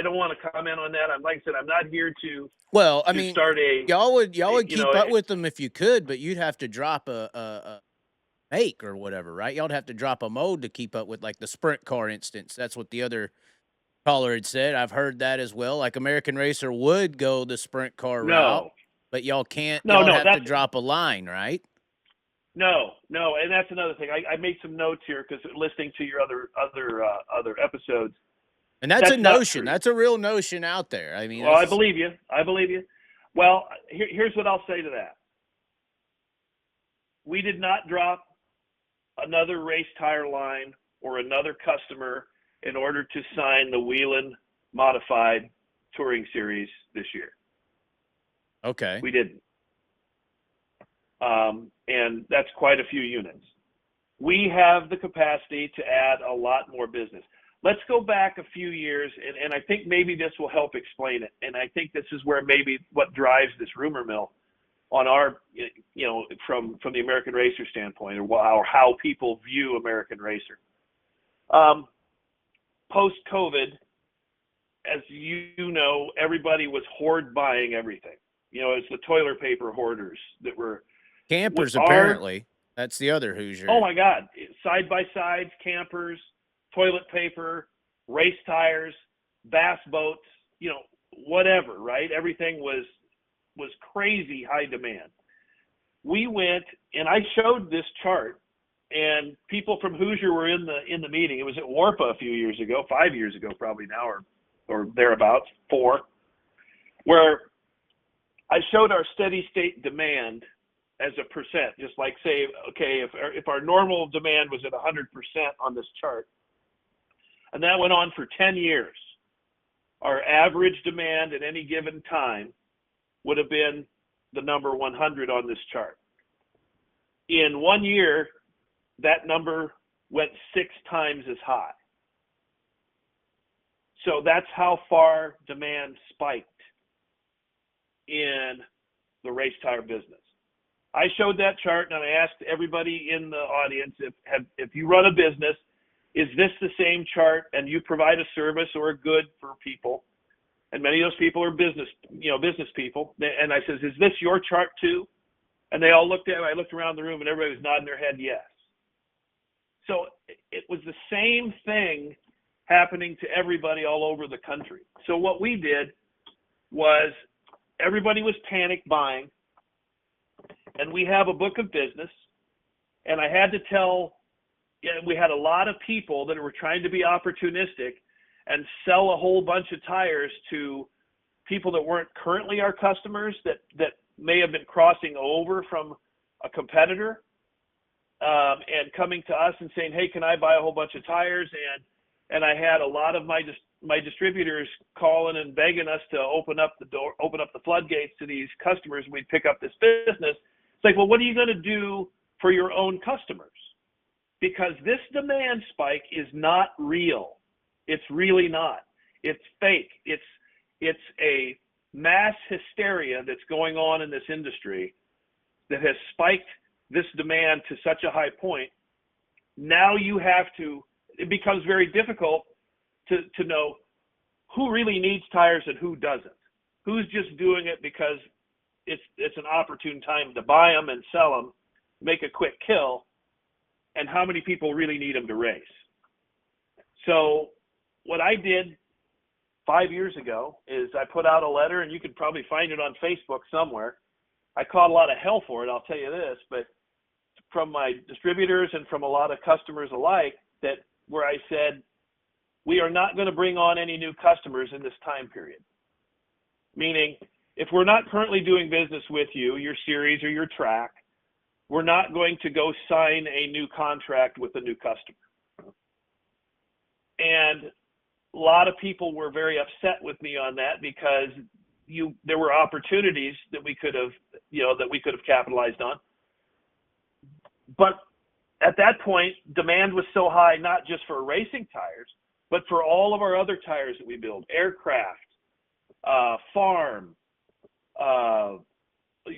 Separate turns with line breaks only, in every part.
I don't want to comment on that. Like I said, I'm not here to
Well, I mean,
start
y'all would
you know,
keep up with them if you could, but you'd have to drop a make or whatever, right? Y'all'd have to drop a mode to keep up with, like the sprint car instance. That's what the other caller had said. I've heard that as well. Like American Racer would go the sprint car route,
no,
but y'all can't.
no,
Y'all
no,
have to drop a line, right?
no, and that's another thing. I made some notes here because listening to your other episodes,
And that's a
that's not
notion.
true.
That's a real notion out there. I mean,
Well, I
that's
believe you. I believe you. Well, here's what I'll say to that. We did not drop another race tire line or another customer in order to sign the Whelen Modified Touring Series this year.
okay.
We didn't. And that's quite a few units. We have the capacity to add a lot more business. Let's go back a few years, and I think maybe this will help explain it. And I think this is where maybe what drives this rumor mill on our, from the American Racer standpoint, or how people view American Racer. Post-COVID, as you know, everybody was hoard buying everything. It's the toilet paper hoarders that were
Campers, apparently. That's the other Hoosier.
Oh my God, side-by-sides, campers, toilet paper, race tires, bass boats, whatever, right? Everything was crazy high demand. We went, and I showed this chart, and people from Hoosier were in the meeting. It was at Warpa a few years ago, 5 years ago probably now, or thereabouts, 4, where I showed our steady state demand as a percent, just like say, okay, if our normal demand was at 100% on this chart, and that went on for 10 years, our average demand at any given time would have been the number 100 on this chart. In 1 year, that number went 6 times as high. So that's how far demand spiked in the race tire business. I showed that chart, and I asked everybody in the audience, if you run a business, is this the same chart, and you provide a service or a good for people? And many of those people are business people. And I says, is this your chart too? And they all looked at it. I looked around the room, and everybody was nodding their head yes. So it was the same thing happening to everybody all over the country. So what we did was everybody was panic buying, and we have a book of business, and I had to we had a lot of people that were trying to be opportunistic and sell a whole bunch of tires to people that weren't currently our customers, that may have been crossing over from a competitor, and coming to us and saying, hey, can I buy a whole bunch of tires? And I had a lot of my distributors calling and begging us to open up the floodgates to these customers. We'd pick up this business. It's like, well, what are you going to do for your own customers? Because this demand spike is not real. It's really not. It's fake. It's a mass hysteria that's going on in this industry that has spiked this demand to such a high point. Now it becomes very difficult to know who really needs tires and who doesn't. Who's just doing it because it's an opportune time to buy them and sell them, make a quick kill, and how many people really need them to race. So what I did 5 years ago is I put out a letter, and you could probably find it on Facebook somewhere. I caught a lot of hell for it, I'll tell you this, but from my distributors and from a lot of customers alike, where I said, we are not going to bring on any new customers in this time period. Meaning, if we're not currently doing business with you, your series or your track, we're not going to go sign a new contract with a new customer. And a lot of people were very upset with me on that because there were opportunities that we could have capitalized on. But at that point, demand was so high, not just for racing tires, but for all of our other tires that we build, aircraft, farm,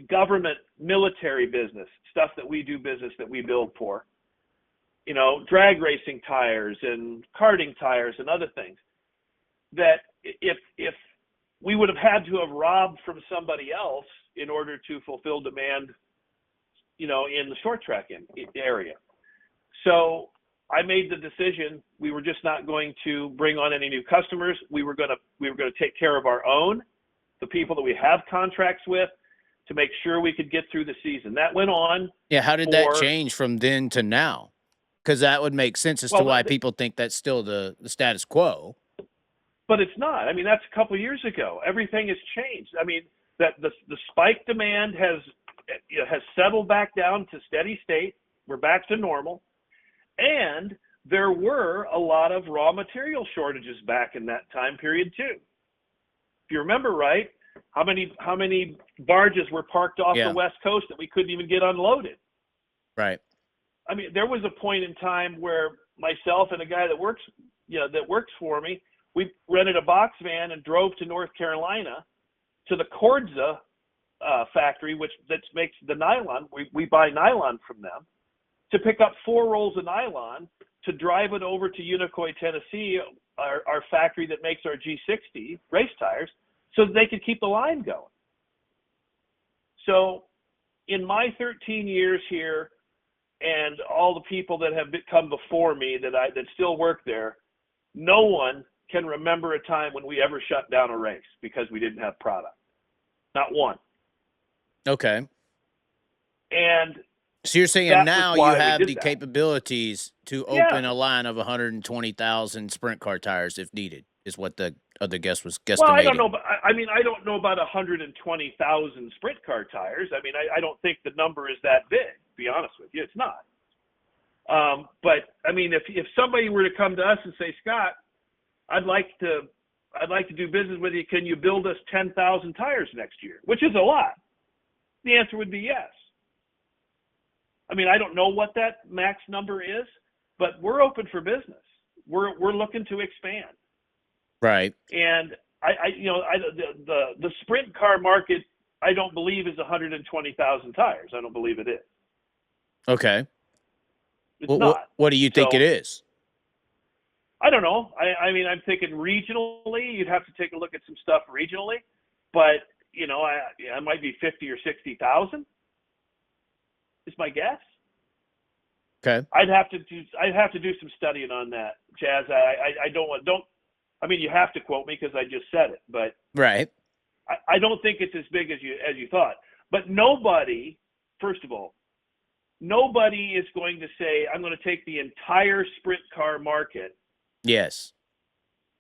government, military business, stuff that we do business that we build for, drag racing tires and karting tires and other things, that if we would have had to have robbed from somebody else in order to fulfill demand, in the short track area. So I made the decision we were just not going to bring on any new customers. We were going to take care of our own, the people that we have contracts with, to make sure we could get through the season. That went on.
Yeah, how did that change from then to now? Because that would make sense as to why people think that's still the status quo.
But it's not. I mean, that's a couple of years ago. Everything has changed. I mean, that the spike demand has settled back down to steady state. We're back to normal. And there were a lot of raw material shortages back in that time period too. If you remember right, how many barges were parked off the West Coast that we couldn't even get unloaded?
Right.
I mean, there was a point in time where myself and a guy that works for me, we rented a box van and drove to North Carolina to the Cordza factory, that makes the nylon. We buy nylon from them, to pick up 4 rolls of nylon, to drive it over to Unicoi, Tennessee, our factory that makes our G60 race tires, so that they could keep the line going. So in my 13 years here, and all the people that have come before me that still work there, no one can remember a time when we ever shut down a race because we didn't have product. Not one.
Okay.
And
so you're saying now you have the capabilities to open a line of 120,000 sprint car tires if needed, is what the other guest was guesstimating.
Well, I don't know. I don't know about 120,000 sprint car tires. I mean, I don't think the number is that big, to be honest with you. It's not. But I mean, if somebody were to come to us and say, Scott, I'd like to do business with you. Can you build us 10,000 tires next year? Which is a lot. The answer would be yes. I mean, I don't know what that max number is, but we're open for business. We're looking to expand.
Right.
And the sprint car market, I don't believe is 120,000 tires. I don't believe it is.
Okay.
It's not.
What do you think it is?
I don't know. I mean, I'm thinking regionally. You'd have to take a look at some stuff regionally, but I might be 50 or 60,000. Is my guess.
Okay.
I'd have to do some studying on that, Chaz. I mean, you have to quote me because I just said it, but
right.
I don't think it's as big as you thought. But nobody, first of all, nobody is going to say, I'm going to take the entire sprint car market.
Yes.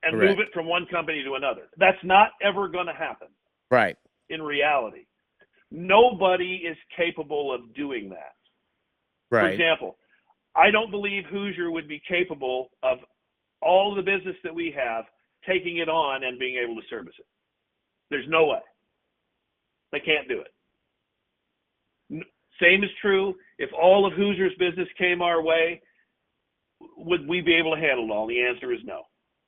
And move it from one company to another. That's not ever going to happen.
Right.
In reality. Nobody is capable of doing that.
Right.
For example, I don't believe Hoosier would be capable of all the business that we have, taking it on and being able to service it. There's no way. They can't do it. Same is true if all of Hoosier's business came our way. Would we be able to handle it all? The answer is no.